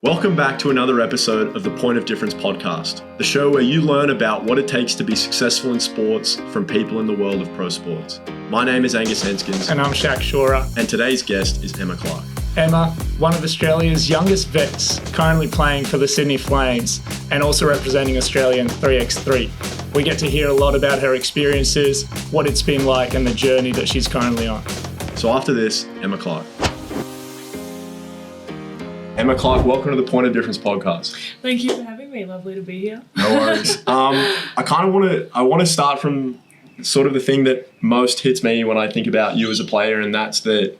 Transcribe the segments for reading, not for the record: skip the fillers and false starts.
Welcome back to another episode of the Point of Difference podcast, the show where you learn about what it takes to be successful in sports from people in the world of pro sports. My name is Angus Henskins. And I'm Shaq Shora. And today's guest is Emma Clarke. Emma, one of Australia's youngest vets, currently playing for the Sydney Flames and also representing Australia in 3x3. We get to hear a lot about her experiences, what it's been like, and the journey that she's currently on. So after this, Emma Clarke. Emma Clarke, welcome to the Point of Difference podcast. Thank you for having me. Lovely to be here. No worries. I want to start from sort of the thing that most hits me when I think about you as a player, and that's that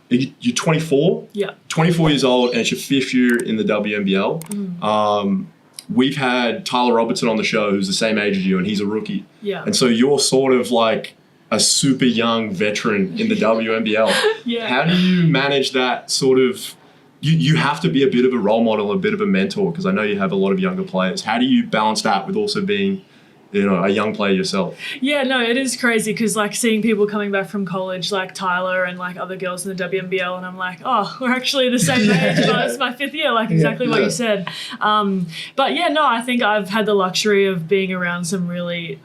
you're 24. Yeah. 24 years old, and it's your fifth year in the WNBL. We've had Tyler Robertson on the show, who's the same age as you, and he's a rookie. Yeah. And so you're sort of like a super young veteran in the WNBL. Yeah. How do you manage that sort of, you have to be a bit of a role model, a bit of a mentor, because I know you have a lot of younger players. How do you balance that with also being, a young player yourself? Yeah, no, it is crazy because like seeing people coming back from college like Tyler and like other girls in the WNBL, and I'm like, oh, we're actually the same age, but it's my fifth year, like exactly what you said. But yeah, no, I think I've had the luxury of being around some really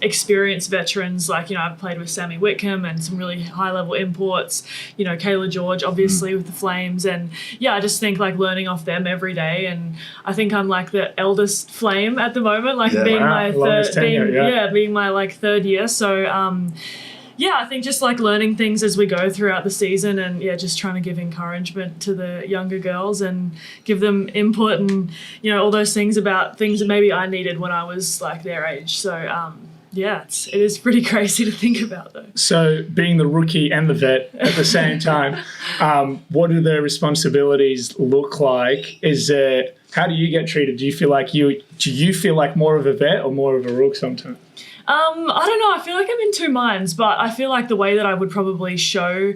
experienced veterans. Like, I've played with Sammy Whitcomb and some really high level imports, Kayla George, obviously with the Flames. And yeah, I just think like learning off them every day. And I think I'm like the eldest Flame at the moment, like being my like third year. So, I think just like learning things as we go throughout the season, and just trying to give encouragement to the younger girls and give them input and, all those things about things that maybe I needed when I was like their age. So, it is pretty crazy to think about though. So being the rookie and the vet at the same time, what do the responsibilities look like? How do you get treated? Do you feel like more of a vet or more of a rook sometimes? I don't know. I feel like I'm in two minds, but I feel like the way that I would probably show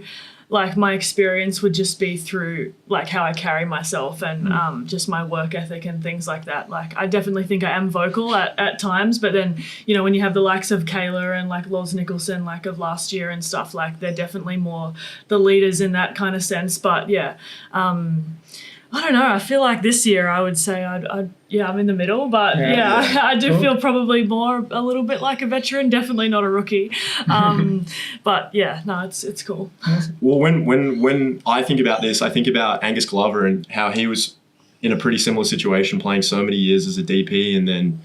like my experience would just be through like how I carry myself and just my work ethic and things like that. Like I definitely think I am vocal at times, but then, when you have the likes of Kayla and like Loz Nicholson, like of last year and stuff, like they're definitely more the leaders in that kind of sense. But I don't know. I feel like this year I would say I'm in the middle, but I do feel probably a little bit like a veteran, definitely not a rookie. But it's cool. Well, when I think about this, I think about Angus Glover and how he was in a pretty similar situation, playing so many years as a DP, and then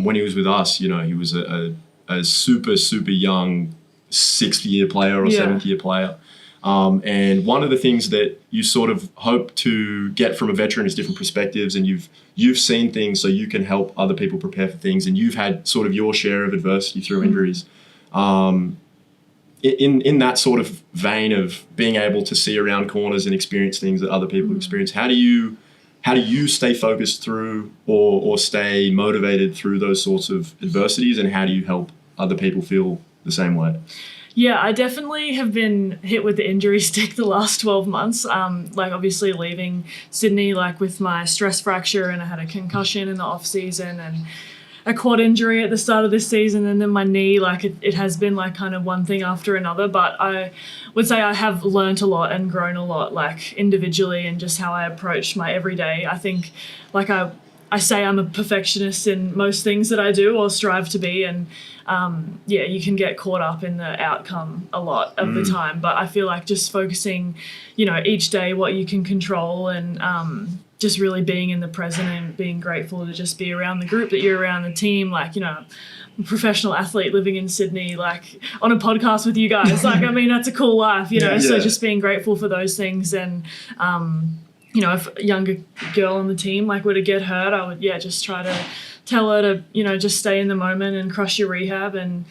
when he was with us, he was a super, super young 6th year player or 7th year player. And one of the things that you sort of hope to get from a veteran is different perspectives, and you've seen things so you can help other people prepare for things, and you've had sort of your share of adversity through injuries. In that sort of vein of being able to see around corners and experience things that other people experience, how do you stay focused through or stay motivated through those sorts of adversities, and how do you help other people feel the same way? Yeah, I definitely have been hit with the injury stick the last 12 months. Like obviously leaving Sydney like with my stress fracture, and I had a concussion in the off season and a quad injury at the start of this season, and then my knee, like it has been like kind of one thing after another. But I would say I have learnt a lot and grown a lot, like individually, and just how I approach my everyday. I think like I say I'm a perfectionist in most things that I do or strive to be, and you can get caught up in the outcome a lot of the time. But I feel like just focusing, each day what you can control, and just really being in the present and being grateful to just be around the group that you're around, the team. Like, I'm a professional athlete living in Sydney, like on a podcast with you guys. Like, I mean, that's a cool life, So just being grateful for those things, and if a younger girl on the team like were to get hurt, I would just try to tell her to just stay in the moment and crush your rehab, and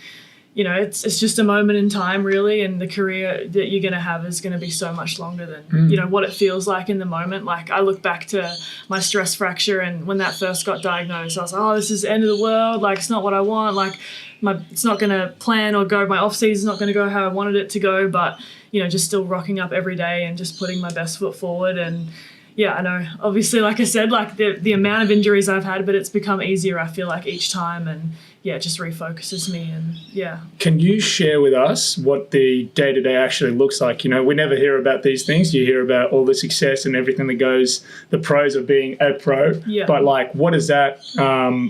it's just a moment in time really, and the career that you're going to have is going to be so much longer than what it feels like in the moment. Like I look back to my stress fracture, and when that first got diagnosed, I was like, oh, this is the end of the world, like it's not what I want, like it's not going to plan or go, my off season's not going to go how I wanted it to go, but just still rocking up every day and just putting my best foot forward, and yeah, I know. Obviously, like I said, like the amount of injuries I've had, but it's become easier, I feel like, each time, and yeah, it just refocuses me, and yeah. Can you share with us what the day-to-day actually looks like? You know, we never hear about these things. You hear about all the success and everything that goes, the pros of being a pro. Yeah. But, like, what does that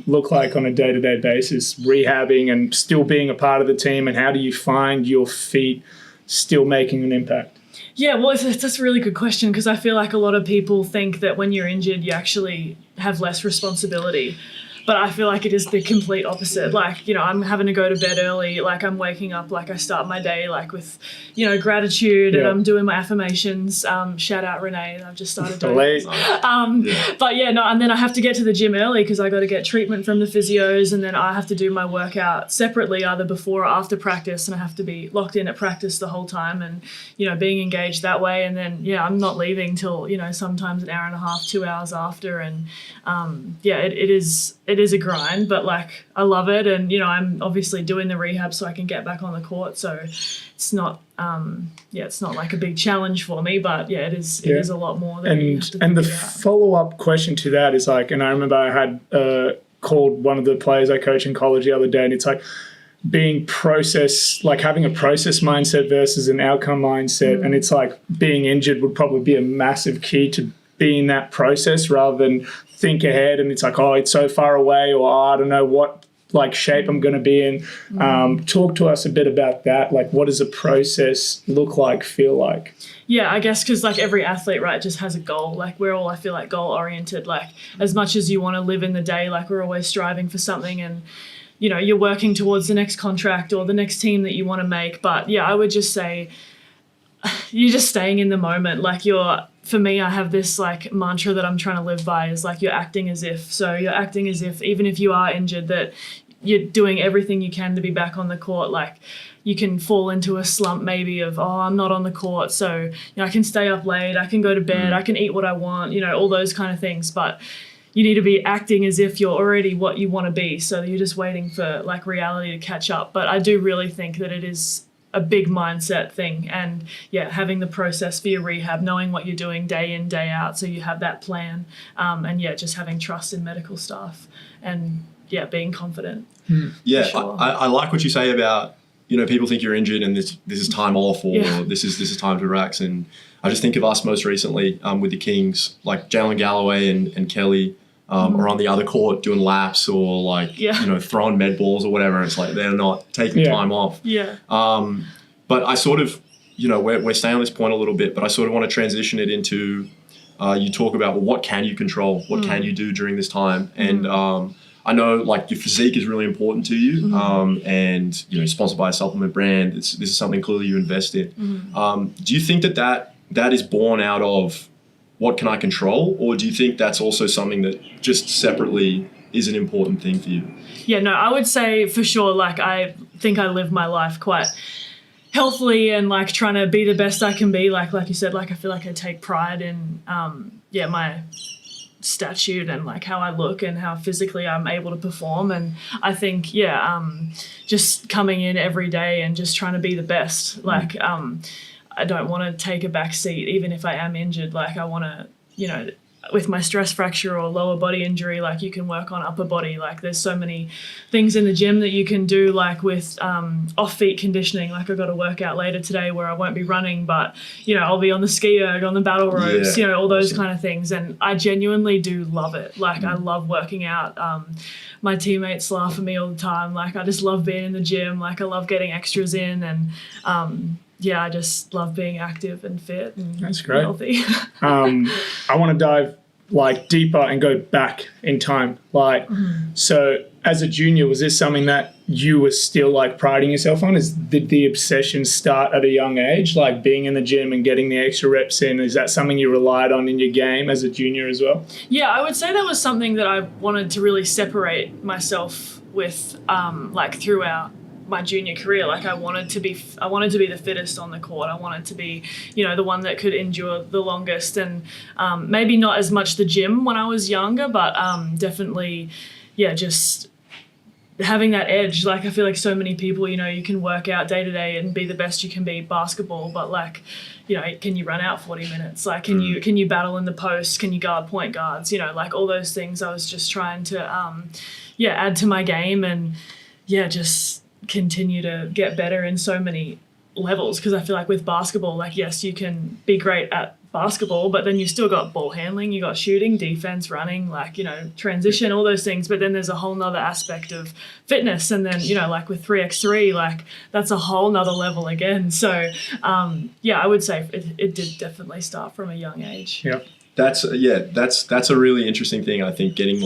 look like on a day-to-day basis, rehabbing and still being a part of the team, and how do you find your feet still making an impact? Yeah, well, that's a really good question, because I feel like a lot of people think that when you're injured, you actually have less responsibility. But I feel like it is the complete opposite. Like, you know, I'm having to go to bed early. Like, I'm waking up, like, I start my day, like, with, you know, gratitude, and I'm doing my affirmations. Shout out Renee. I've just started doing it. But, yeah, no, and then I have to get to the gym early because I got to get treatment from the physios, and then I have to do my workout separately, either before or after practice, and I have to be locked in at practice the whole time and, you know, being engaged that way. And then, yeah, I'm not leaving till, you know, sometimes an hour and a half, 2 hours after. And, yeah, it is a grind, but like I love it, and you know I'm obviously doing the rehab so I can get back on the court, so it's not it's not like a big challenge for me, but yeah, it is a lot more than you have to and the think about. follow-up question to that is like, and I remember I had called one of the players I coach in college the other day, and it's like being like having a process mindset versus an outcome mindset, and it's like being injured would probably be a massive key to be in that process rather than think ahead, and it's like, oh, it's so far away, or oh, I don't know what like shape I'm going to be in. Talk to us a bit about that. Like, what does a process look like, feel like? Yeah, I guess because like every athlete, right, just has a goal. Like we're all, I feel like, goal oriented. Like as much as you want to live in the day, like we're always striving for something, and you know you're working towards the next contract or the next team that you want to make. But yeah, I would just say you're just staying in the moment. Like for me, I have this like mantra that I'm trying to live by, is like you're acting as if. So you're acting as if, even if you are injured, that you're doing everything you can to be back on the court. Like you can fall into a slump maybe of, oh, I'm not on the court, so you know I can stay up late, I can go to bed, I can eat what I want, you know, all those kind of things. But you need to be acting as if you're already what you want to be. So you're just waiting for like reality to catch up. But I do really think that it is a big mindset thing, and yeah, having the process for your rehab, knowing what you're doing day in, day out, so you have that plan, and yeah, just having trust in medical staff, and yeah, being confident. Yeah, sure. I like what you say about, you know, people think you're injured and this is time off, or this is time to relax. And I just think of us most recently with the Kings, like Jalen Galloway and Kelly are on the other court doing laps or like, you know, throwing med balls or whatever. It's like they're not taking time off. Yeah. But I sort of, you know, we're staying on this point a little bit, but I sort of want to transition it into, you talk about, well, what can you control? What can you do during this time? And I know like your physique is really important to you, and, you know, sponsored by a supplement brand. This is something clearly you invest in. Do you think that is born out of what can I control? Or do you think that's also something that just separately is an important thing for you? Yeah, no, I would say for sure, like I think I live my life quite healthily and like trying to be the best I can be. Like you said, like I feel like I take pride in, my statute and like how I look and how physically I'm able to perform. And I think, just coming in every day and just trying to be the best. Like, I don't want to take a back seat, even if I am injured. Like I want to, you know, with my stress fracture or lower body injury, like you can work on upper body. Like there's so many things in the gym that you can do, like with off feet conditioning. Like I've got a workout later today where I won't be running, but you know, I'll be on the ski erg, on the battle ropes, you know, all those kind of things. And I genuinely do love it. Like I love working out. My teammates laugh at me all the time. Like I just love being in the gym. Like I love getting extras in, and I just love being active and fit and That's great. Healthy. I want to dive like deeper and go back in time. Like, so as a junior, was this something that you were still like priding yourself on? Did the obsession start at a young age, like being in the gym and getting the extra reps in? Is that something you relied on in your game as a junior as well? Yeah, I would say that was something that I wanted to really separate myself with, like throughout my junior career. Like I wanted to be the fittest on the court. I wanted to be, you know, the one that could endure the longest. And maybe not as much the gym when I was younger, but definitely, just having that edge. Like I feel like so many people, you can work out day to day and be the best you can be basketball, but like, can you run out 40 minutes? Like, can you battle in the post? Can you guard point guards? Like all those things I was just trying to, add to my game and just continue to get better in so many levels. Because I feel like with basketball, like, yes, you can be great at basketball, but then you still got ball handling, you got shooting, defense, running, like, transition, all those things. But then there's a whole nother aspect of fitness. And then, like with 3x3, like that's a whole nother level again. So, I would say it did definitely start from a young age. Yeah. That's a really interesting thing. I think getting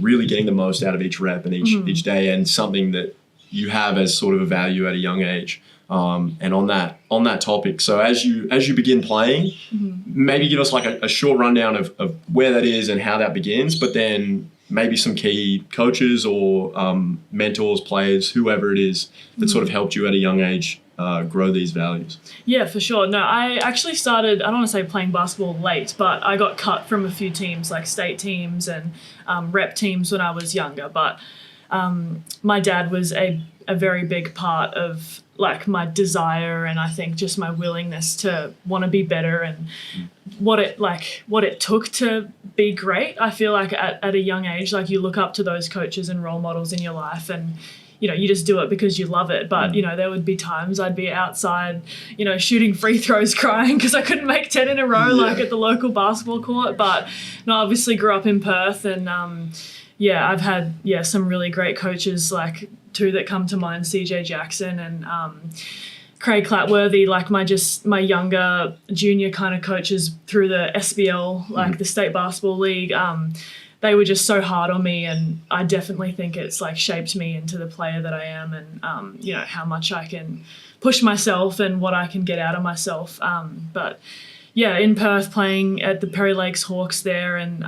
really getting the most out of each rep and each day, and something that you have as sort of a value at a young age. And on that topic, so as you begin playing, maybe give us like a short rundown of where that is and how that begins, but then maybe some key coaches or mentors, players, whoever it is that sort of helped you at a young age grow these values. Yeah, for sure. No, I actually started, I don't want to say playing basketball late, but I got cut from a few teams, like state teams and rep teams when I was younger. But my dad was a very big part of like my desire, and I think just my willingness to want to be better, and what it took to be great. I feel like at a young age, like you look up to those coaches and role models in your life, and you just do it because you love it. But there would be times I'd be outside, shooting free throws, crying because I couldn't make 10 in a row, like at the local basketball court. But no, obviously grew up in Perth, and I've had some really great coaches, like two that come to mind, CJ Jackson and Craig Clatworthy, like my younger junior kind of coaches through the SBL, like the State Basketball League. They were just so hard on me, and I definitely think it's like shaped me into the player that I am, and how much I can push myself and what I can get out of myself. But in Perth, playing at the Perry Lakes Hawks there, and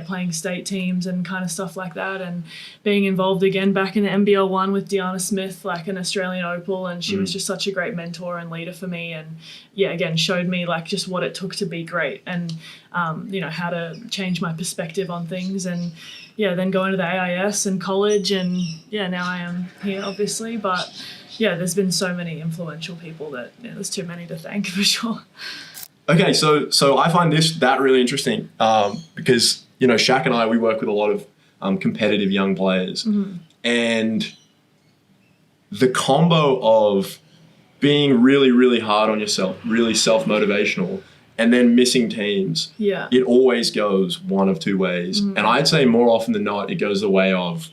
playing state teams and kind of stuff like that, and being involved again back in the NBL 1 with Deanna Smith, like an Australian Opal, and she was just such a great mentor and leader for me, and again showed me like just what it took to be great, and how to change my perspective on things, and then going to the AIS and college, and now I am here obviously. But there's been so many influential people that there's too many to thank for sure. Okay, so I find that really interesting because Shaq and I, we work with a lot of competitive young players, and the combo of being really, really hard on yourself, really self-motivational, and then missing teams, it always goes one of two ways. And I'd say more often than not, it goes the way of,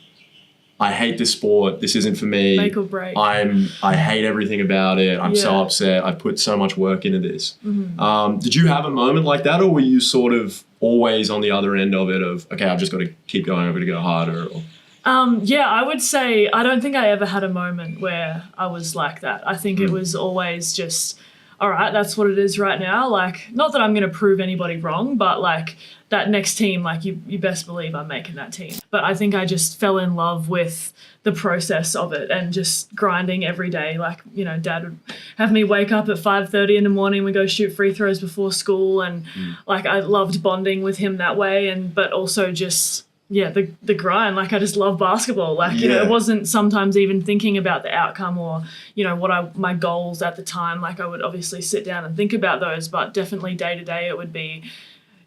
I hate this sport. This isn't for me. Make or break. I hate everything about it. I'm so upset. I've put so much work into this. Did you have a moment like that, or were you sort of always on the other end of it of, okay, I've just got to keep going. I've got to go harder? Or? I would say I don't think I ever had a moment where I was like that. I think it was always just, all right, that's what it is right now. Like, not that I'm going to prove anybody wrong, but like that next team, like you best believe I'm making that team. But I think I just fell in love with the process of it and just grinding every day. Like, Dad would have me wake up at 5:30 in the morning. We go shoot free throws before school. And like, I loved bonding with him that way. But also just, the grind. Like, I just love basketball. Like, it wasn't sometimes even thinking about the outcome or, what my goals at the time. Like, I would obviously sit down and think about those, but definitely day to day it would be,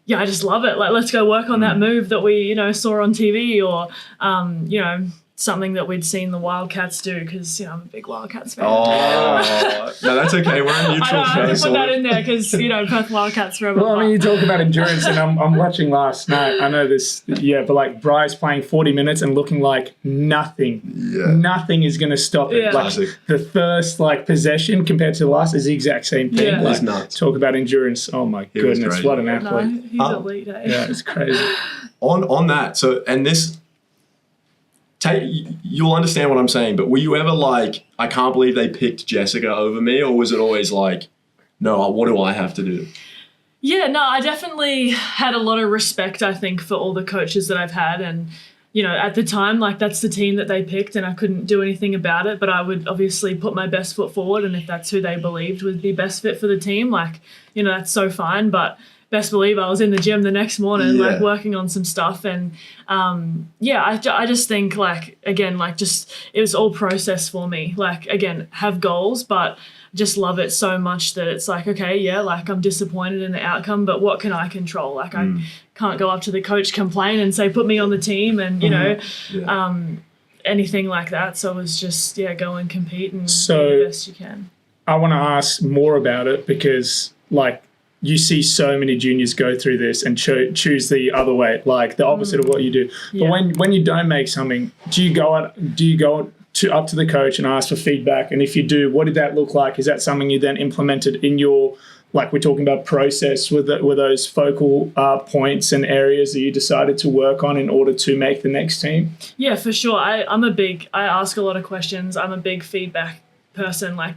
I just love it. Like, let's go work on that move that we, saw on TV, or, something that we'd seen the Wildcats do, because, I'm a big Wildcats fan. Oh, no, that's okay. We're a neutral show. I put that in there because, Perth Wildcats forever. Well, I mean, you talk about endurance, and I'm watching last night. I know this, but like Bryce playing 40 minutes and looking like nothing. Nothing is going to stop it. Like the first possession compared to the last is the exact same thing. Yeah. Like, nuts. Talk about endurance. Oh my goodness, what an athlete. No, he's elite. Yeah, it's crazy. On that, so, and this, you'll understand what I'm saying, but were you ever like, I can't believe they picked Jessica over me, or was it always like, no, what do I have to do? Yeah, no, I definitely had a lot of respect, I think, for all the coaches that I've had, and at the time, like, that's the team that they picked, and I couldn't do anything about it, but I would obviously put my best foot forward, and if that's who they believed would be best fit for the team, like, that's so fine. But best believe I was in the gym the next morning, Yeah. like working on some stuff. And I just think like, again, like just, it was all process for me. Like, again, have goals, but just love it so much that it's like, okay, yeah, like I'm disappointed in the outcome, but what can I control? Like I can't go up to the coach, complain and say, put me on the team and, you know, anything like that. So it was just, go and compete and do the best you can. I want to ask more about it because, like, you see so many juniors go through this and choose the other way, like the opposite of what you do. But when you don't make something, do you go up to the coach and ask for feedback? And if you do, what did that look like? Is that something you then implemented in your, like we're talking about process, with those focal points and areas that you decided to work on in order to make the next team? Yeah, for sure. I ask a lot of questions. I'm a big feedback person. Like,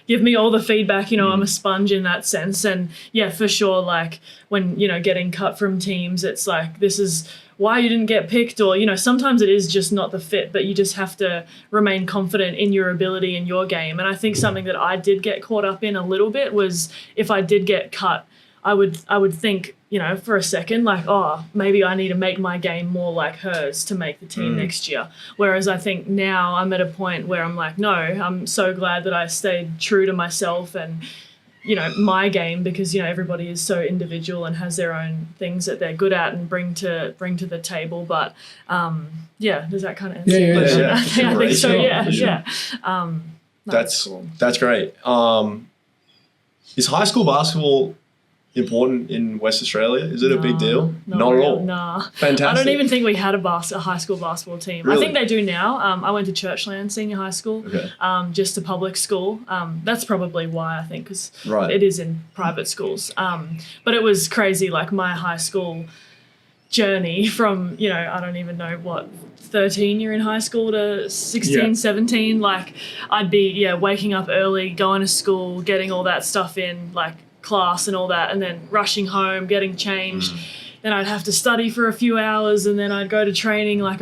give me all the feedback, you know. I'm a sponge in that sense. And yeah, for sure, like when, you know, getting cut from teams, it's like, this is why you didn't get picked, or, you know, sometimes it is just not the fit, but you just have to remain confident in your ability in your game. And I think something that I did get caught up in a little bit was, if I did get cut, I would think, you know, for a second, like, oh, maybe I need to make my game more like hers to make the team next year. Whereas I think now I'm at a point where I'm like, no, I'm so glad that I stayed true to myself and, you know, my game, because, you know, everybody is so individual and has their own things that they're good at and bring to the table. But does that kind of answer your question? Yeah. I think so. Sure, Yeah. That's cool. That's great. Is high school basketball important in West Australia? Is it a big deal? Not at all. Nah. Fantastic. I don't even think we had a high school basketball team. Really? I think they do now. I went to Churchland Senior High School, just a public school. That's probably why, I think, because it is in private schools. But it was crazy, like my high school journey from, you know, I don't even know what, 13 you're in high school to 16, 17. Like I'd be, waking up early, going to school, getting all that stuff in, like class and all that, and then rushing home, getting changed. Then I'd have to study for a few hours, and then I'd go to training. Like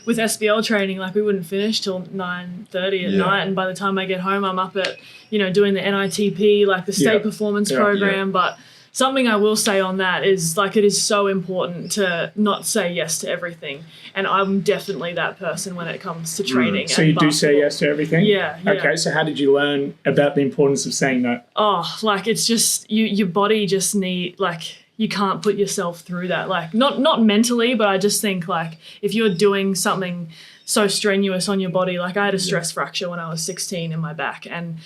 with SBL training, like we wouldn't finish till 9:30 at night, and by the time I get home, I'm up at, you know, doing the NITP, like the state performance program. But something I will say on that is, like, it is so important to not say yes to everything. And I'm definitely that person when it comes to training. So you do say yes to everything? Yeah. Okay, so how did you learn about the importance of saying no? Oh, like it's just, your body just you can't put yourself through that. Like not mentally, but I just think, like, if you're doing something so strenuous on your body, like I had a stress fracture when I was 16 in my back, and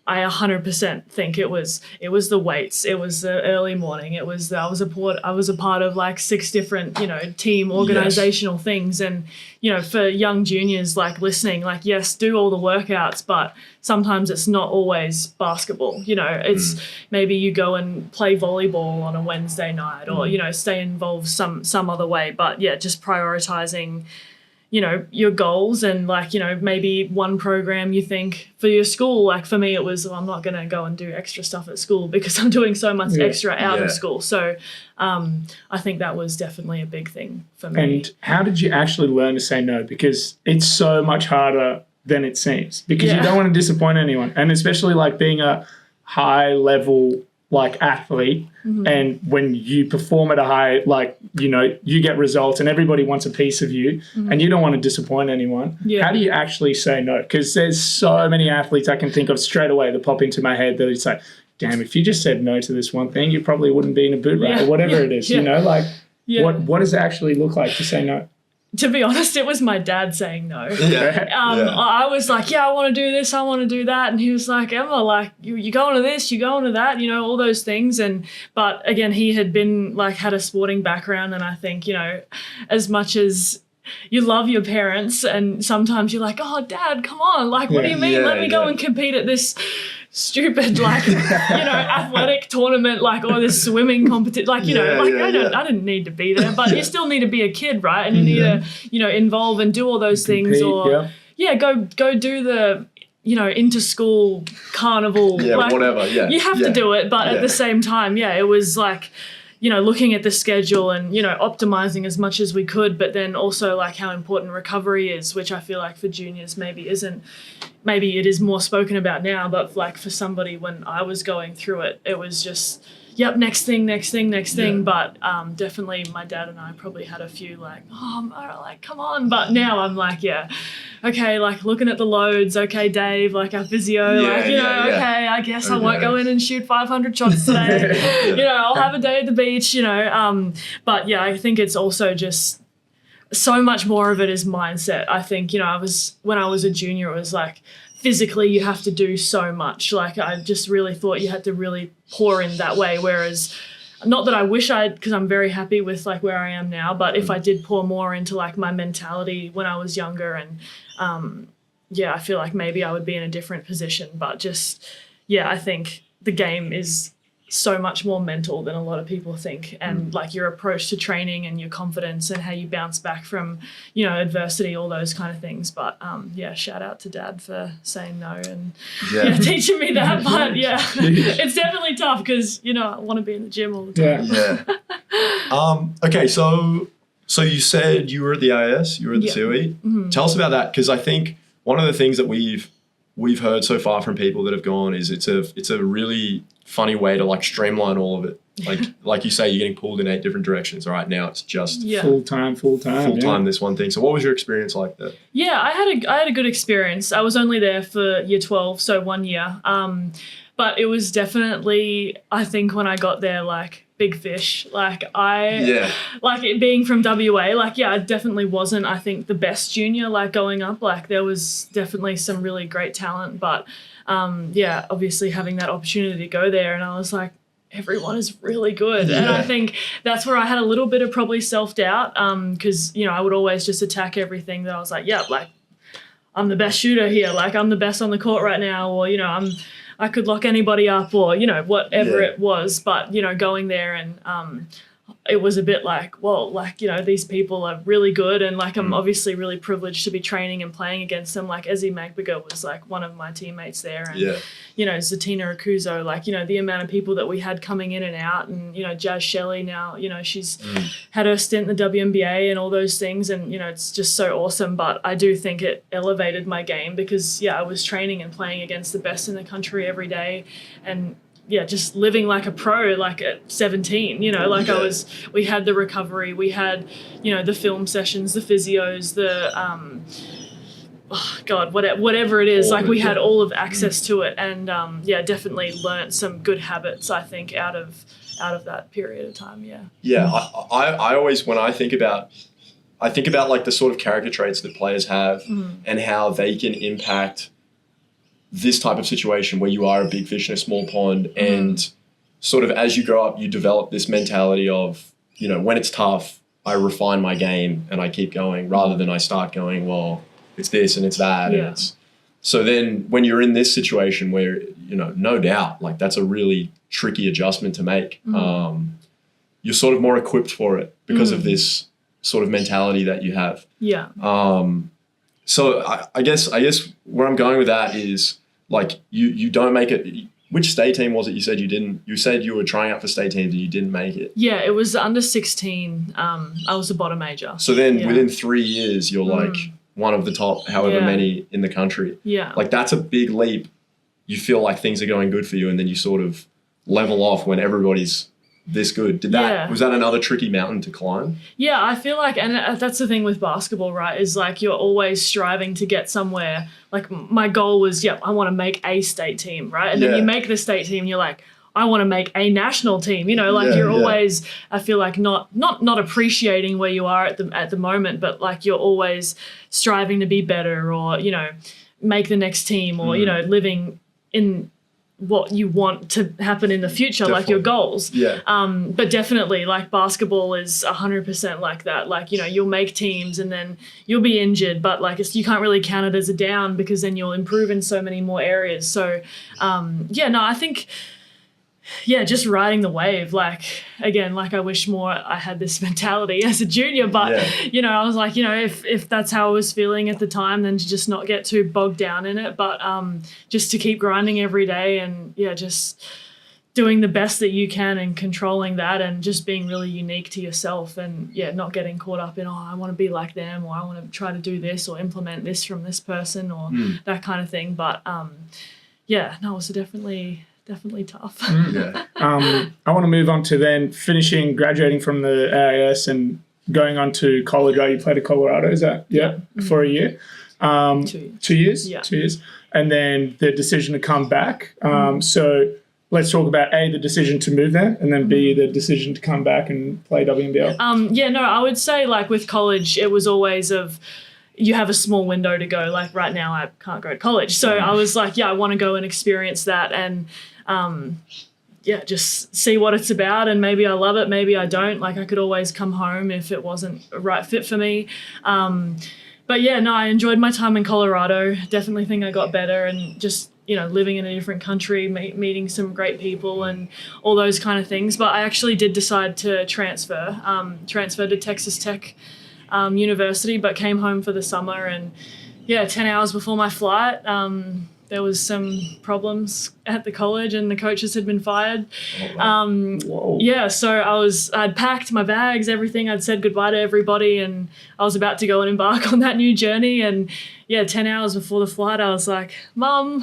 I 100% think it was the weights, it was the early morning, I was a part of like 6 different, you know, team organizational things. And, you know, for young juniors like listening, like, yes, do all the workouts, but sometimes it's not always basketball. You know, it's maybe you go and play volleyball on a Wednesday night, or, you know, stay involved some other way. But yeah, just prioritizing, you know, your goals, and like, you know, maybe one program you think for your school. Like for me, it was, I'm not going to go and do extra stuff at school because I'm doing so much extra out of school. So I think that was definitely a big thing for me. And how did you actually learn to say no? Because it's so much harder than it seems, because you don't want to disappoint anyone. And especially like being a high level like athlete, and when you perform at a high, like, you know, you get results and everybody wants a piece of you, and you don't want to disappoint anyone. How do you actually say no? Because there's so many athletes I can think of straight away that pop into my head that it's like, damn, if you just said no to this one thing, you probably wouldn't be in a boot race or whatever it is, you know, like what does it actually look like to say no? To be honest, it was my dad saying no. I was like, I want to do this, I want to do that. And he was like, Emma, like, you going to this, you going to that, you know, all those things. But again, he had been like, had a sporting background. And I think, you know, as much as you love your parents, and sometimes you're like, oh, Dad, come on. Like, what do you mean? Let me go and compete at this stupid, like, you know, athletic tournament, like, or this swimming competition, like, you know, like, I didn't need to be there, but you still need to be a kid, right? And you need to, you know, involve and do all those things, or go do the, you know, inter-school carnival, like, whatever. You have to do it, but at the same time, it was like, you know, looking at the schedule and, you know, optimizing as much as we could, but then also like how important recovery is, which I feel like for juniors maybe it is more spoken about now, but like for somebody when I was going through it, it was just, yep, next thing. But definitely my dad and I probably had a few like, come on. But now I'm like, yeah, okay, like looking at the loads. Okay, Dave, like our physio, okay, I guess I won't go in and shoot 500 shots today. I'll have a day at the beach, But yeah, I think it's also just so much more of it is mindset. I think, when I was a junior, it was like, physically you have to do so much. Like I just really thought you had to really pour in that way. Whereas not that I wish because I'm very happy with like where I am now, but if I did pour more into like my mentality when I was younger and I feel like maybe I would be in a different position. But just, I think the game is so much more mental than a lot of people think, and like your approach to training and your confidence and how you bounce back from adversity, all those kind of things. But shout out to Dad for saying no and teaching me that. But it's definitely tough because I want to be in the gym all the time. Okay, so you said you were at the AIS, you were at the COE. Tell us about that, because I think one of the things that we've heard so far from people that have gone is it's a really funny way to like streamline all of it. Like you say, you're getting pulled in 8 different directions. All right, now it's just full time. This one thing. So what was your experience like there? Yeah, I had a good experience. I was only there for year 12, so 1 year. But it was definitely, I think when I got there, like big fish. Like like it being from WA, like I definitely wasn't, I think, the best junior like going up. Like there was definitely some really great talent, but obviously having that opportunity to go there, and I was like, everyone is really good. And I think that's where I had a little bit of probably self-doubt because I would always just attack everything that I was like, like I'm the best shooter here, like I'm the best on the court right now, or I could lock anybody up, or whatever it was. But going there and it was a bit like, well, like these people are really good, and like I'm obviously really privileged to be training and playing against them. Like Ezzy Magbiga was like one of my teammates there, and Zatina Akuzo, like the amount of people that we had coming in and out, and Jazz Shelley now, she's had her stint in the WNBA and all those things, and it's just so awesome. But I do think it elevated my game because I was training and playing against the best in the country every day, and just living like a pro, like at 17, we had the recovery, we had, the film sessions, the physios, the, whatever it is, like we had all of access to it. And, definitely learnt some good habits, I think, out of that period of time. I always, when I think about like the sort of character traits that players have and how they can impact this type of situation where you are a big fish in a small pond, and sort of as you grow up, you develop this mentality of, when it's tough, I refine my game and I keep going, rather than I start going, well, it's this and it's that. And it's, so then when you're in this situation where, no doubt, like that's a really tricky adjustment to make, you're sort of more equipped for it because of this sort of mentality that you have. So I guess where I'm going with that is, like, you don't make it. Which state team was it you said you didn't? You said you were trying out for state teams and you didn't make it. Yeah, it was under 16. I was a bottom major. So then within 3 years, you're like one of the top however many in the country. Yeah. Like that's a big leap. You feel like things are going good for you, and then you sort of level off when everybody's this good. Was that another tricky mountain to climb? Yeah, I feel like, and that's the thing with basketball, right, is like you're always striving to get somewhere. Like my goal was, I want to make a state team, right? And then you make the state team, you're like, I want to make a national team, you're always, I feel like not appreciating where you are at the moment, but like you're always striving to be better, or, make the next team, or, living in what you want to happen in the future, like your goals. But definitely, like basketball is 100% like that. Like, you'll make teams and then you'll be injured, but like you can't really count it as a down because then you'll improve in so many more areas. So, I think, just riding the wave. Like, again, like I wish more I had this mentality as a junior, but, I was like, if that's how I was feeling at the time, then to just not get too bogged down in it, but just to keep grinding every day and, just doing the best that you can and controlling that and just being really unique to yourself and, not getting caught up in, I want to be like them, or I want to try to do this or implement this from this person or that kind of thing. But, it was definitely tough. Yeah. I want to move on to then graduating from the AIS and going on to college. You played at Colorado, is that? Yeah, for a year. 2 years. 2 years? Yeah. 2 years. And then the decision to come back. So let's talk about A, the decision to move there, and then B, the decision to come back and play WNBL. I would say like with college, it was always you have a small window to go. Like right now, I can't go to college. So I was like, I want to go and experience that and just see what it's about, and maybe I love it, maybe I don't. Like I could always come home if it wasn't a right fit for me. I enjoyed my time in Colorado. Definitely think I got better, and just, living in a different country, meeting some great people and all those kind of things. But I actually did decide to transferred to Texas Tech University, but came home for the summer, and 10 hours before my flight, there was some problems at the college and the coaches had been fired. So I'd packed my bags, everything. I'd said goodbye to everybody, and I was about to go and embark on that new journey. And 10 hours before the flight, I was like, Mum,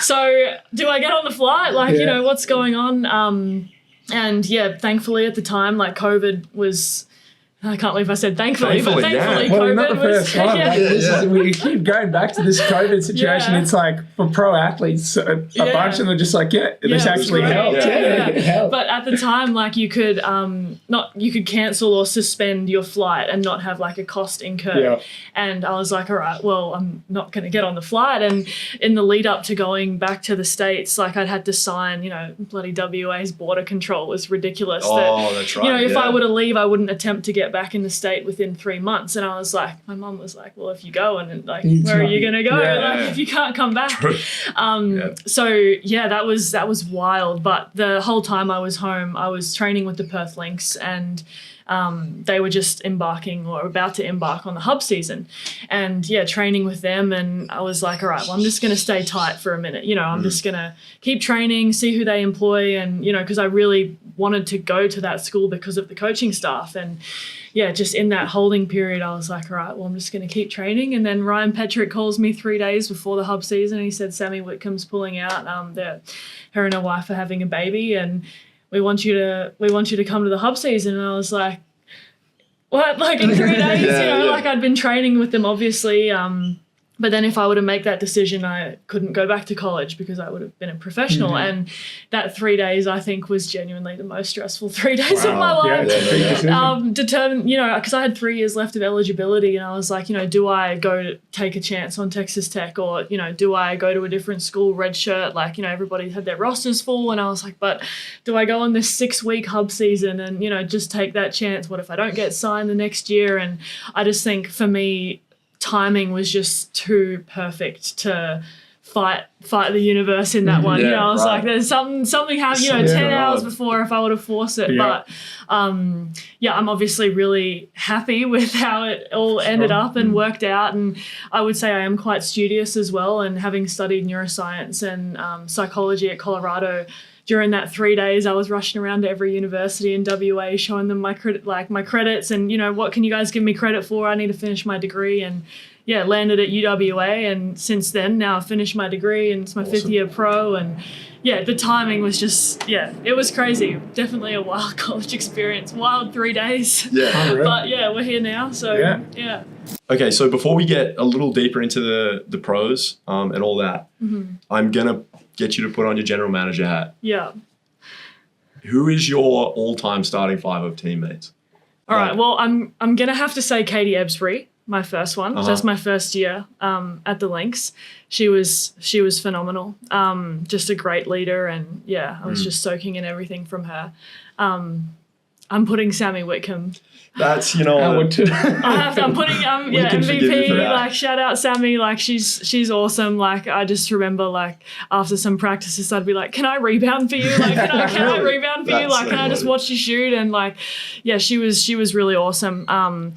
so do I get on the flight? What's going on? Thankfully at the time, like COVID was, I can't believe I said thankfully, but thankfully COVID not the first time. We keep going back to this COVID situation. It's like for pro athletes, a bunch of them are just like, this actually helped. It helped. But at the time, like you could cancel or suspend your flight and not have like a cost incurred. Yeah. And I was like, all right, well, I'm not going to get on the flight. And in the lead up to going back to the States, like I'd had to sign, bloody WA's border control was ridiculous. That's right. If I were to leave, I wouldn't attempt to get back in the state within 3 months. And I was like, my mum was like, well, if you go, and like, where are you going to go? If you can't come back. That was wild. But the whole time I was home, I was training with the Perth Lynx, and they were just embarking or about to embark on the hub season, and training with them. And I was like, all right, well, I'm just going to stay tight for a minute. I'm just going to keep training, see who they employ. And, because I really wanted to go to that school because of the coaching staff. And just in that holding period, I was like, all right, well, I'm just going to keep training. And then Ryan Petrick calls me 3 days before the hub season, and he said, Sammy Whitcomb's pulling out. Her and her wife are having a baby, and we want you to come to the hub season. And I was like, what? Like in 3 days? Like I'd been training with them, obviously. But then if I were to make that decision, I couldn't go back to college because I would have been a professional. Mm-hmm. And that 3 days, I think, was genuinely the most stressful 3 days of my life. Determined, because I had 3 years left of eligibility, and I was like, do I go to take a chance on Texas Tech, or, do I go to a different school, redshirt? Like, everybody had their rosters full, and I was like, but do I go on this 6-week hub season and, just take that chance? What if I don't get signed the next year? And I just think for me, timing was just too perfect to fight the universe in that one. I was like, there's something happened, 10 hours before if I would have forced it. But I'm obviously really happy with how it all ended up and worked out. And I would say I am quite studious as well. And having studied neuroscience and psychology at Colorado, during that 3 days, I was rushing around to every university in WA, showing them my credits, and what can you guys give me credit for? I need to finish my degree, and landed at UWA, and since then now I've finished my degree, and it's my 5th year pro, and the timing was just it was crazy. Definitely a wild college experience, wild 3 days. But we're here now, so Okay, so before we get a little deeper into the pros and all that, I'm gonna get you to put on your general manager hat. Who is your all-time starting 5 of teammates? All right, well, I'm gonna have to say Katie Ebsbury, my first one. That's my first year at the Lynx. She was phenomenal. Just a great leader, and I was just soaking in everything from her. I'm putting Sammy Whitcomb. That's I would too. I'm putting MVP. Like shout out Sammy. Like she's awesome. Like I just remember like after some practices I'd be like, can I rebound for you? Like can I rebound for you? Like can I just watch you shoot? And like she was really awesome.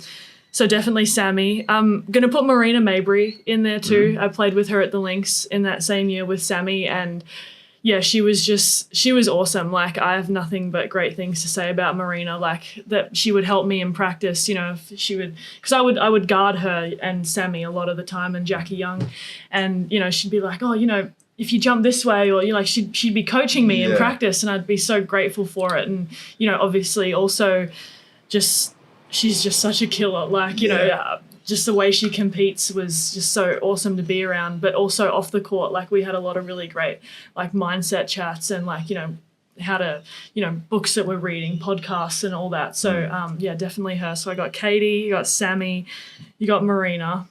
So definitely Sammy. I'm gonna put Marina Mabry in there too. I played with her at the Lynx in that same year with Sammy, and she was awesome. Like I have nothing but great things to say about Marina. Like that she would help me in practice, if she would, because I would guard her and Sammy a lot of the time, and Jackie Young, and she'd be like, oh, if you jump this way, or like she'd be coaching me in Yeah. practice, and I'd be so grateful for it. And obviously also just she's just such a killer. Like just the way she competes was just so awesome to be around. But also off the court, like we had a lot of really great like mindset chats and like how to books that we're reading, podcasts and all that. So definitely her. So I got Katie, you got Sammy, you got Marina.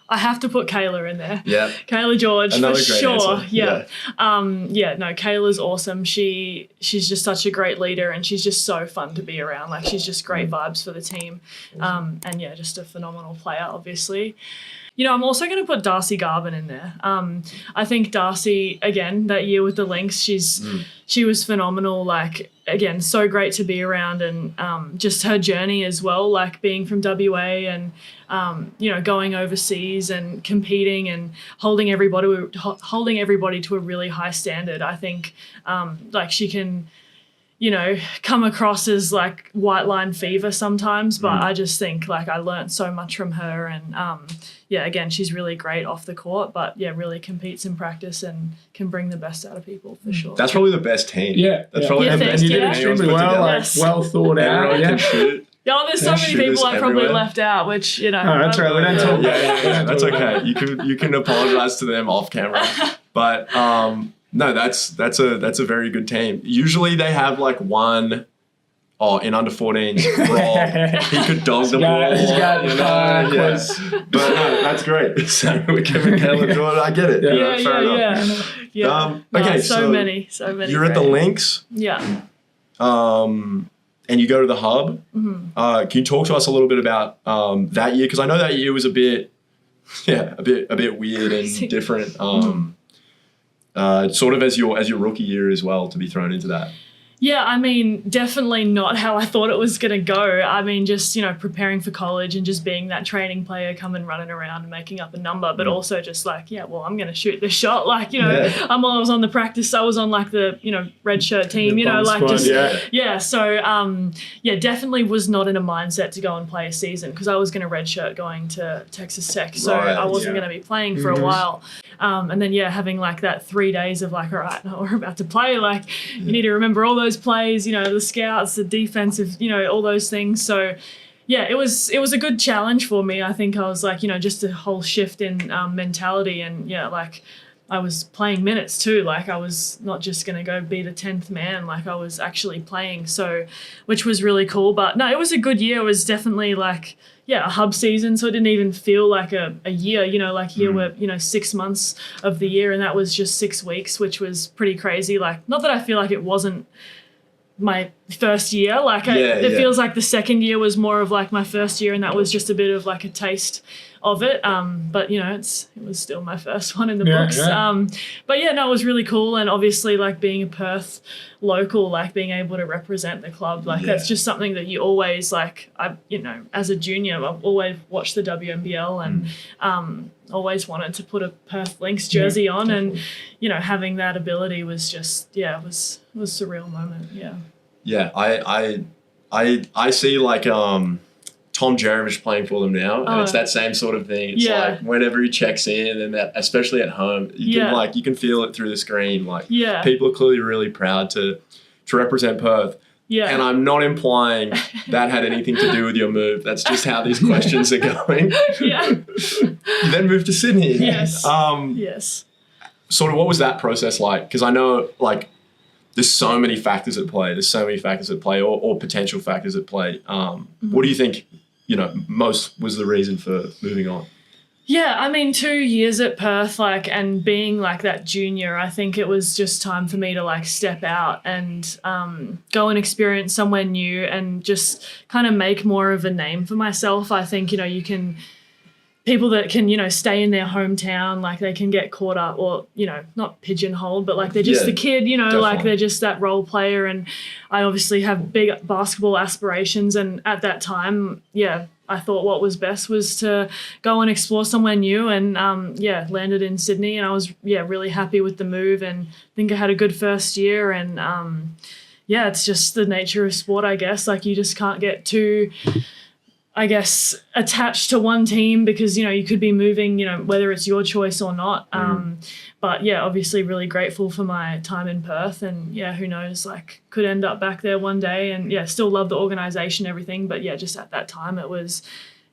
I have to put Kayla in there. Yeah. Kayla George, Another for great sure. answer. Yeah. No, Kayla's awesome. She's just such a great leader, and she's just so fun to be around. Like, she's just great vibes for the team. And just a phenomenal player, obviously. I'm also going to put Darcy Garvin in there. I think Darcy, again, that year with the Lynx, she was phenomenal. Like, again, so great to be around, and just her journey as well, like being from WA and, going overseas and competing and holding everybody to a really high standard. I think like she can, come across as like white line fever sometimes, but I just think like I learned so much from her, and again, she's really great off the court, but really competes in practice and can bring the best out of people for sure. That's probably the best team. Yeah. That's probably the best You team did anyone's extremely put well, together. like, Yes. well thought out. Everyone Yeah. can shoot. Yeah, there's so many shooters people I probably everywhere. left out, which No, that's right. We don't talk about that. That's okay. You can apologize to them off camera, but no, that's a very good team. Usually they have like one. Oh, in under 14s, Rob, he could dog the ball. But no, that's great. So we're giving Kayla Jordan. I get it. Fair enough. Okay, so many. You're at the great- Lynx. Yeah. And you go to the Hub. Can you talk to us a little bit about that year? Because I know that year was a bit weird and different. Sort of as your rookie year as well, to be thrown into that. Yeah, I mean, definitely not how I thought it was going to go. I mean, just, preparing for college and just being that training player, coming running around and making up a number, but also just like, I'm going to shoot this shot. Like, I was on the practice, I was on like the, red shirt team, Squad, So, definitely was not in a mindset to go and play a season because I was going to redshirt going to Texas Tech. So I wasn't going to be playing for a while. And then, having like that 3 days of like, all right, no, we're about to play. Like, you need to remember all those plays, the scouts, the defensive, all those things. So, it was a good challenge for me. I think I was like, just a whole shift in mentality, and like I was playing minutes too. Like I was not just going to go be the 10th man. Like I was actually playing. So, which was really cool. But no, it was a good year. It was definitely like, a hub season. So it didn't even feel like a year, like here were, 6 months of the year, and that was just 6 weeks, which was pretty crazy. Like, not that I feel like it wasn't my first year. Like it feels like the second year was more of like my first year, and that was just a bit of like a taste of it. But it was still my first one in the books. But it was really cool. And obviously like being a Perth local, like being able to represent the club, like that's just something that you always like, as a junior, I've always watched the WNBL and always wanted to put a Perth Lynx jersey on, and having that ability was just it was a surreal moment. I see like Tom Jeremish playing for them now, and it's that same sort of thing. It's like whenever he checks in, and that, especially at home, you can feel it through the screen. Like people are clearly really proud to represent Perth. Yeah. And I'm not implying that had anything to do with your move. That's just how these questions are going. You then moved to Sydney. Yes. Yes. Sort of what was that process like? Because I know like there's so many factors at play. Or potential factors at play. What do you think, most was the reason for moving on? Yeah, I mean, 2 years at Perth, like, and being like that junior, I think it was just time for me to like step out and go and experience somewhere new and just kind of make more of a name for myself. I think, people that can, stay in their hometown, like they can get caught up or, not pigeonholed, but like they're just the kid, definitely. Like they're just that role player. And I obviously have big basketball aspirations. And at that time, I thought what was best was to go and explore somewhere new, and landed in Sydney, and I was really happy with the move, and I think I had a good first year, and it's just the nature of sport, I guess. Like you just can't get too I guess, attached to one team because, you could be moving, whether it's your choice or not. But yeah, obviously really grateful for my time in Perth, and yeah, who knows, like could end up back there one day, and yeah, still love the organisation, everything. But yeah, just at that time it was,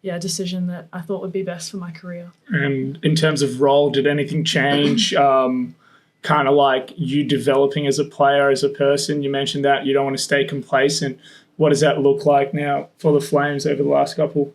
a decision that I thought would be best for my career. And in terms of role, did anything change? Kind of like you developing as a player, as a person? You mentioned that you don't want to stay complacent. What does that look like now for the Flames over the last couple?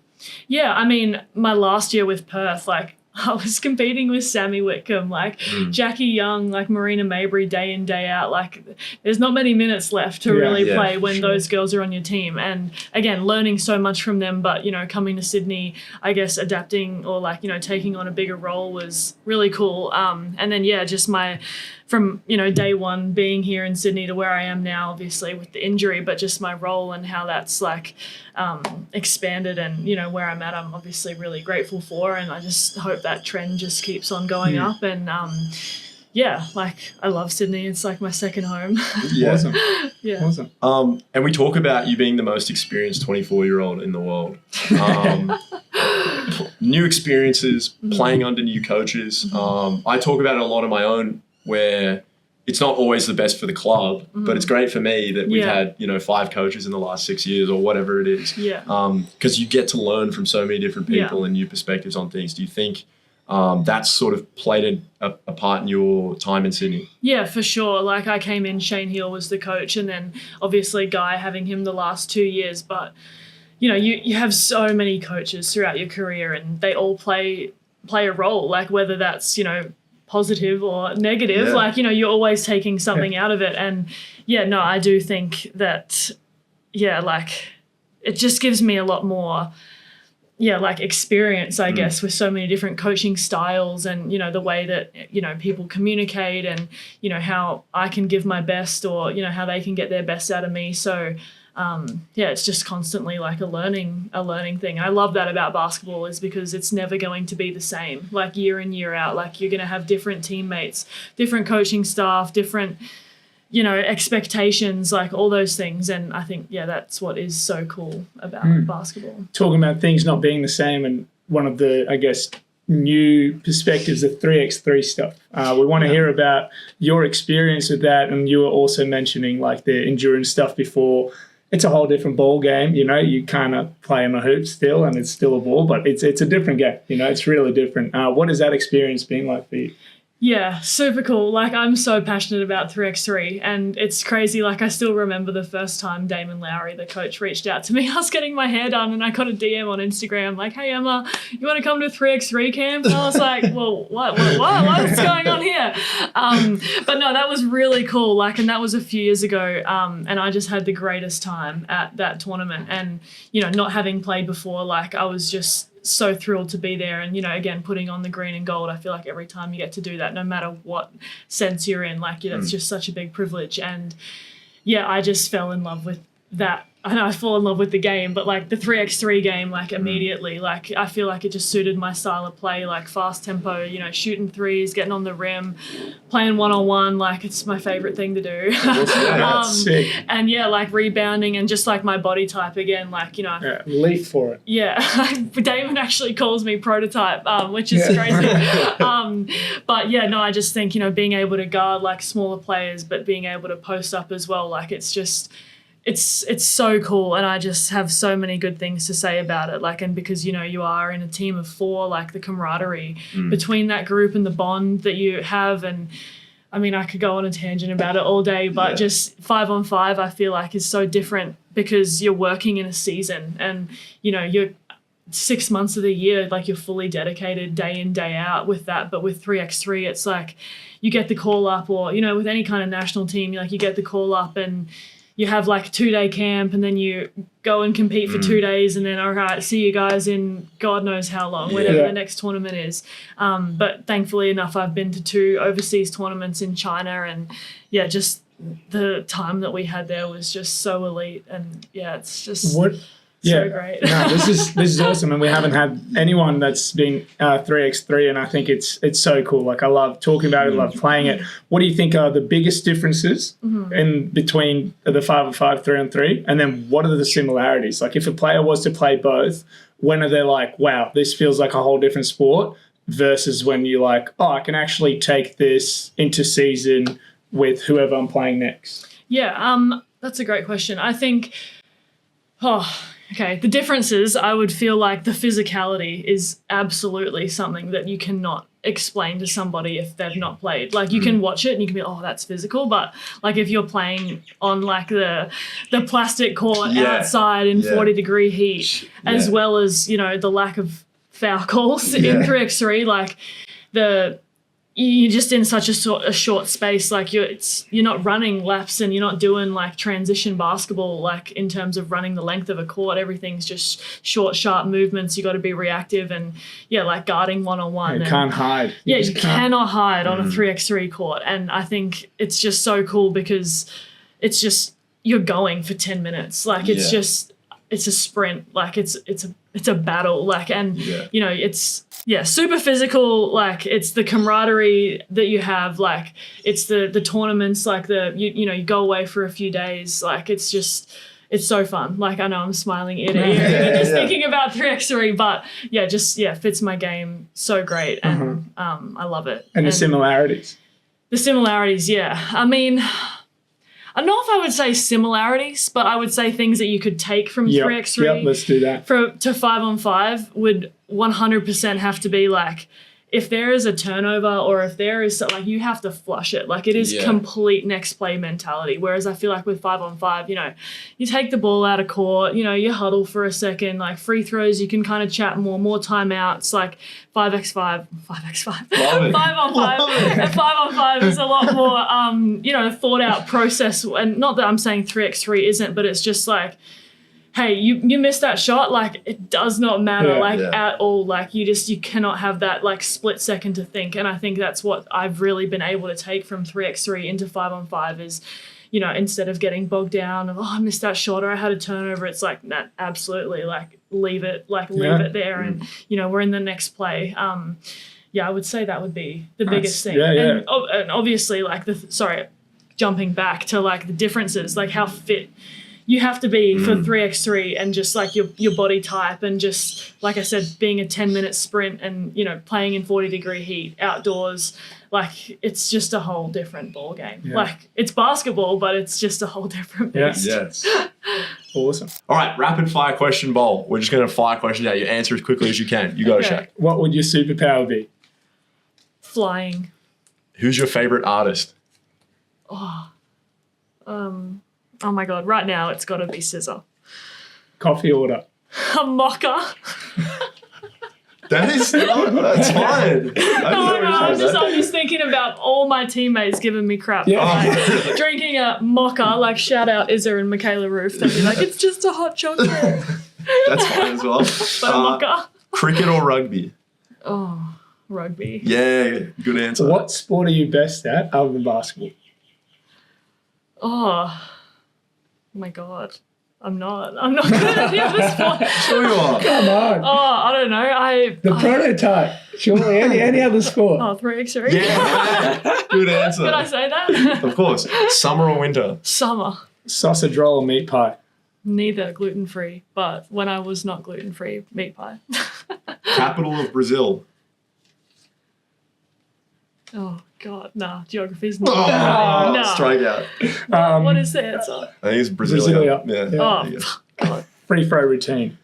Yeah, I mean, my last year with Perth, like I was competing with Sammy Whitcomb, like Jackie Young, like Marina Mabry, day in, day out. Like there's not many minutes left to really play when those girls are on your team. And again, learning so much from them, but, coming to Sydney, I guess adapting or like, taking on a bigger role was really cool. And then, just from, day one being here in Sydney to where I am now, obviously with the injury, but just my role and how that's like expanded and, where I'm at, I'm obviously really grateful for. And I just hope that trend just keeps on going up. And like I love Sydney. It's like my second home. Awesome. Awesome. And we talk about you being the most experienced 24-year-old in the world. New experiences, playing under new coaches. I talk about it a lot on my own, where it's not always the best for the club, but it's great for me that we've had, 5 coaches in the last 6 years or whatever it is. Yeah. Because you get to learn from so many different people and new perspectives on things. Do you think that's sort of played a part in your time in Sydney? Yeah, for sure. Like I came in, Shane Heal was the coach, and then obviously Guy having him the last 2 years. But, you have so many coaches throughout your career, and they all play a role, like whether that's, positive or negative, like, you're always taking something out of it. And I do think that, like it just gives me a lot more, like experience, I guess, with so many different coaching styles and, the way that, people communicate and, how I can give my best or, how they can get their best out of me. So, it's just constantly like a learning thing. And I love that about basketball is because it's never going to be the same, like year in, year out. Like you're going to have different teammates, different coaching staff, different, expectations, like all those things. And I think, that's what is so cool about basketball. Talking about things not being the same, and one of the, I guess, new perspectives of 3x3 stuff. We want to hear about your experience with that. And you were also mentioning like the endurance stuff before. It's a whole different ball game, you kind of play on a hoop still and it's still a ball, but it's a different game, it's really different. What has that experience been like for you? Yeah, super cool. Like I'm so passionate about 3x3 and it's crazy. Like I still remember the first time Damon Lowry, the coach, reached out to me. I was getting my hair done and I got a DM on Instagram like, hey Emma, you want to come to 3x3 camp? And I was like, well, what's going on here? But no, that was really cool. Like, and that was a few years ago. And I just had the greatest time at that tournament. And, not having played before, like I was just so thrilled to be there and again putting on the green and gold. I feel like every time you get to do that, no matter what sense you're in, like it's just such a big privilege. And I just fell in love with that. I know I fall in love with the game, but like the 3x3 game, like immediately, like I feel like it just suited my style of play, like fast tempo, shooting threes, getting on the rim, playing one-on-one, like it's my favorite thing to do. Sick. And like rebounding and just like my body type again, like, leap for it. Yeah. Damon actually calls me prototype, which is crazy. But I just think, being able to guard like smaller players, but being able to post up as well, like it's just, it's so cool, and I just have so many good things to say about it. Like, and because you are in a team of 4, like the camaraderie between that group and the bond that you have, and I mean I could go on a tangent about it all day, but just 5-on-5 I feel like is so different because you're working in a season, and you're 6 months of the year, like you're fully dedicated day in, day out with that. But with 3x3, it's like you get the call up, or with any kind of national team, you get the call up and you have like a 2-day camp and then you go and compete for 2 days and then, all right, see you guys in God knows how long, whenever the next tournament is. But thankfully enough, I've been to 2 overseas tournaments in China, and just the time that we had there was just so elite. And it's just... So great. No, this is awesome, and we haven't had anyone that's been 3x3, and I think it's so cool. Like, I love talking about it, love playing it. What do you think are the biggest differences in between the 5-on-5, 3-on-3, and then what are the similarities? Like, if a player was to play both, when are they like, wow, this feels like a whole different sport, versus when you're like, oh, I can actually take this into season with whoever I'm playing next? Yeah, that's a great question. I think, the differences, I would feel like the physicality is absolutely something that you cannot explain to somebody if they've not played. Like, you can watch it and you can be, oh, that's physical, but like if you're playing on like the plastic court outside in 40-degree heat, as well as, the lack of foul calls in 3x3, like you're just in such a short space. Like, you're not running laps and you're not doing like transition basketball, like in terms of running the length of a court. Everything's just short, sharp movements. You got to be reactive and like guarding one-on-one. You can't hide. You cannot hide on a 3x3 court. And I think it's just so cool because it's just, you're going for 10 minutes. Like, it's just, it's a sprint. Like, it's a battle. Like, and it's super physical. Like, it's the camaraderie that you have. Like, it's the tournaments. Like, you go away for a few days. Like, it's so fun. Like, I know I'm smiling ear to ear just thinking about 3x3, but fits my game so great, and I love it. And the similarities. The similarities, I mean, I don't know if I would say similarities, but I would say things that you could take from 3x3. Yep, let's do that. To 5-on-5 would 100% have to be like, if there is a turnover or if there is, like, you have to flush it. Like, it is complete next play mentality. Whereas I feel like with 5-on-5, you take the ball out of court, you huddle for a second, like free throws, you can kind of chat more timeouts, like 5x5. 5-on-5 is a lot more, thought out process. And not that I'm saying 3x3 isn't, but it's just like, hey, you missed that shot, like, it does not matter at all. Like, you cannot have that like split second to think. And I think that's what I've really been able to take from 3x3 into 5-on-5 is, instead of getting bogged down of, I missed that shot or I had a turnover, it's like, nah, absolutely, like, leave it there, and we're in the next play. I would say that would be the biggest thing. And obviously, like, jumping back to like the differences, like how fit you have to be for 3x3, and just like your body type, and just like I said, being a 10-minute sprint and playing in 40-degree heat outdoors, like, it's just a whole different ball game. Like, it's basketball, but it's just a whole different beast. Yes. Awesome. All right, rapid fire question bowl. We're just going to fire questions out. You answer as quickly as you can. You go, Shaq. What would your superpower be? Flying. Who's your favorite artist? Oh my God, right now it's got to be Scissor. Coffee order. A mocha. That's fine. I'm just thinking about all my teammates giving me crap. Like, drinking a mocha, like, shout out Izza and Michaela Roof. They'd be like, it's just a hot chocolate. That's fine as well. But a mocha. Cricket or rugby? Oh, rugby. Yeah, good answer. What sport are you best at other than basketball? Oh my God. I'm not good at the other sport. Sure you are. Come on. I don't know. The prototype. Surely any other sport. 3x3. Yeah. Good answer. Did I say that? Of course. Summer or winter? Summer. Sausage roll or meat pie? Neither gluten-free, but when I was not gluten-free, meat pie. Capital of Brazil? Oh, God, nah. Geography's not. No. Strike out. What is the answer? I think it's Brasilia. Yeah. God. Free throw routine.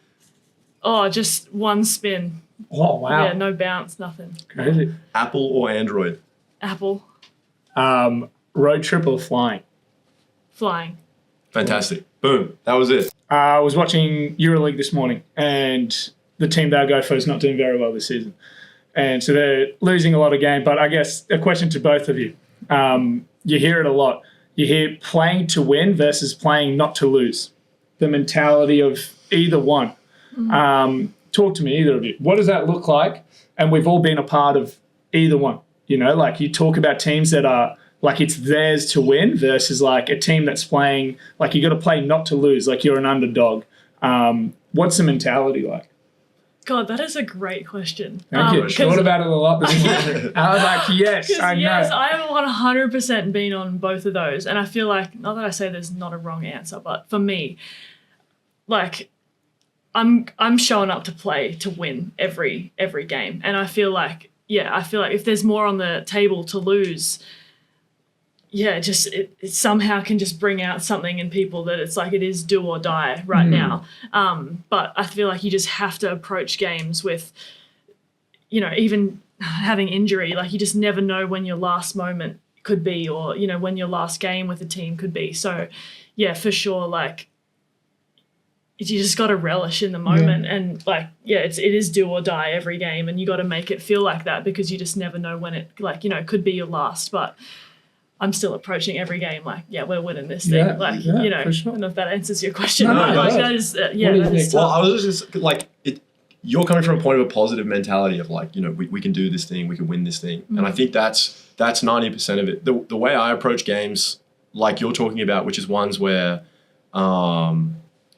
Oh, just one spin. Oh, wow. Yeah, no bounce, nothing. Crazy. Apple or Android? Apple. Road trip or flying? Flying. Fantastic. Boom. That was it. I was watching EuroLeague this morning, and the team they'll go for is not doing very well this season. And so they're losing a lot of games. But I guess a question to both of you. You hear it a lot. You hear playing to win versus playing not to lose. The mentality of either one. Talk to me, either of you. What does that look like? And we've all been a part of either one. Like, you talk about teams that are like it's theirs to win versus like a team that's playing like you got to play not to lose, like you're an underdog. What's the mentality like? God, that is a great question. Thank you. Thought about it a lot. I was like, yes, I know. Yes, I have 100% been on both of those. And I feel like, not that I say there's not a wrong answer, but for me, like, I'm showing up to play to win every game. And I feel like if there's more on the table to lose, it somehow can just bring out something in people that it's like it is do or die right now. But I feel like you just have to approach games with, even having injury, like you just never know when your last moment could be or, when your last game with a team could be. So, yeah, for sure, like, you just got to relish in the moment and like, it is do or die every game and you got to make it feel like that because you just never know when it could be your last, but I'm still approaching every game like, we're winning this thing. For sure. I don't know if that answers your question. No, like, no. that is, that is tough. Well, I was just like, you're coming from a point of a positive mentality of like, we can do this thing, we can win this thing. Mm-hmm. And I think that's 90% of it. The way I approach games, like you're talking about, which is ones where,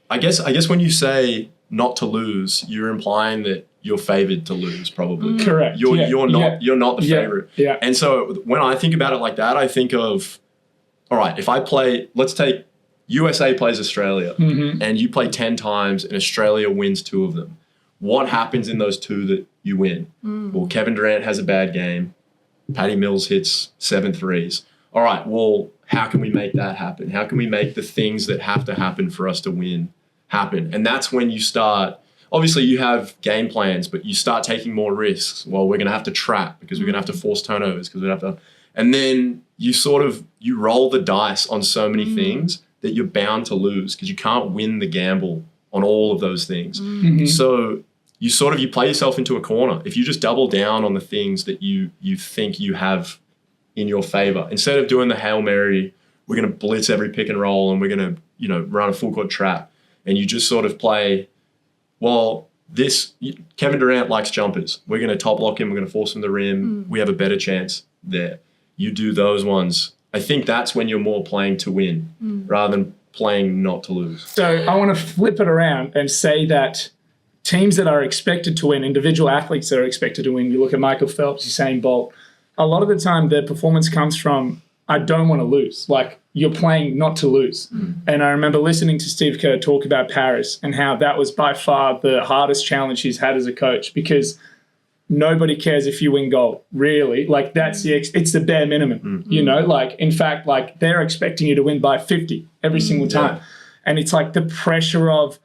I guess when you say not to lose, you're implying that you're favored to lose, probably. Correct. You're not the favorite. Yeah. And so when I think about it like that, I think of, all right, if I play, let's take USA plays Australia, and you play 10 times and Australia wins 2 of them. What happens in those 2 that you win? Well, Kevin Durant has a bad game. Patty Mills hits 7 threes. All right, well, how can we make that happen? How can we make the things that have to happen for us to win happen? And that's when you start, obviously you have game plans, but you start taking more risks. Well, we're going to have to trap because we're going to have to force turnovers because we have to, and then you roll the dice on so many things that you're bound to lose because you can't win the gamble on all of those things. So you play yourself into a corner. If you just double down on the things that you think you have in your favor, instead of doing the Hail Mary, we're going to blitz every pick and roll and we're going to, run a full court trap. And you just sort of play, well, Kevin Durant likes jumpers. We're going to top lock him. We're going to force him to the rim. We have a better chance there. You do those ones. I think that's when you're more playing to win rather than playing not to lose. So I want to flip it around and say that teams that are expected to win, individual athletes that are expected to win, you look at Michael Phelps, Usain Bolt, a lot of the time their performance comes from, I don't want to lose. Like, you're playing not to lose. And I remember listening to Steve Kerr talk about Paris and how that was by far the hardest challenge he's had as a coach because nobody cares if you win gold, really. Like, that's it's the bare minimum, Like, in fact, like, they're expecting you to win by 50 every single time. And it's like the pressure of,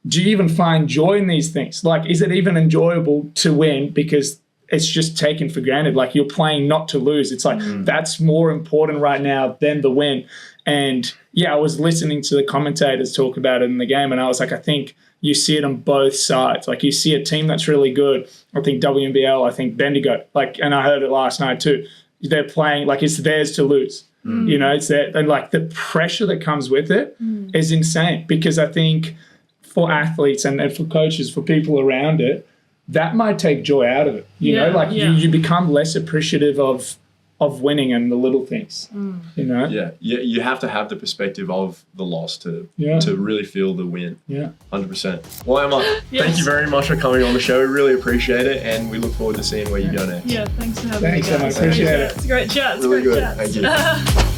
do you even find joy in these things? Like, is it even enjoyable to win because it's just taken for granted? Like, you're playing not to lose. It's like, that's more important right now than the win. And I was listening to the commentators talk about it in the game, and I was like, I think you see it on both sides. Like, you see a team that's really good. I think WNBL, I think Bendigo, and I heard it last night too. They're playing like it's theirs to lose. It's there. And like the pressure that comes with it is insane because I think for athletes and for coaches, for people around it, that might take joy out of it. You become less appreciative of winning and the little things. Yeah, you have to have the perspective of the loss to really feel the win. 100%. Well, Emma, thank you very much for coming on the show. We really appreciate it, and we look forward to seeing where you go next. Yeah, thanks for having me. Thanks, Emma. Appreciate it. It's a great chat. Really good. Thank you.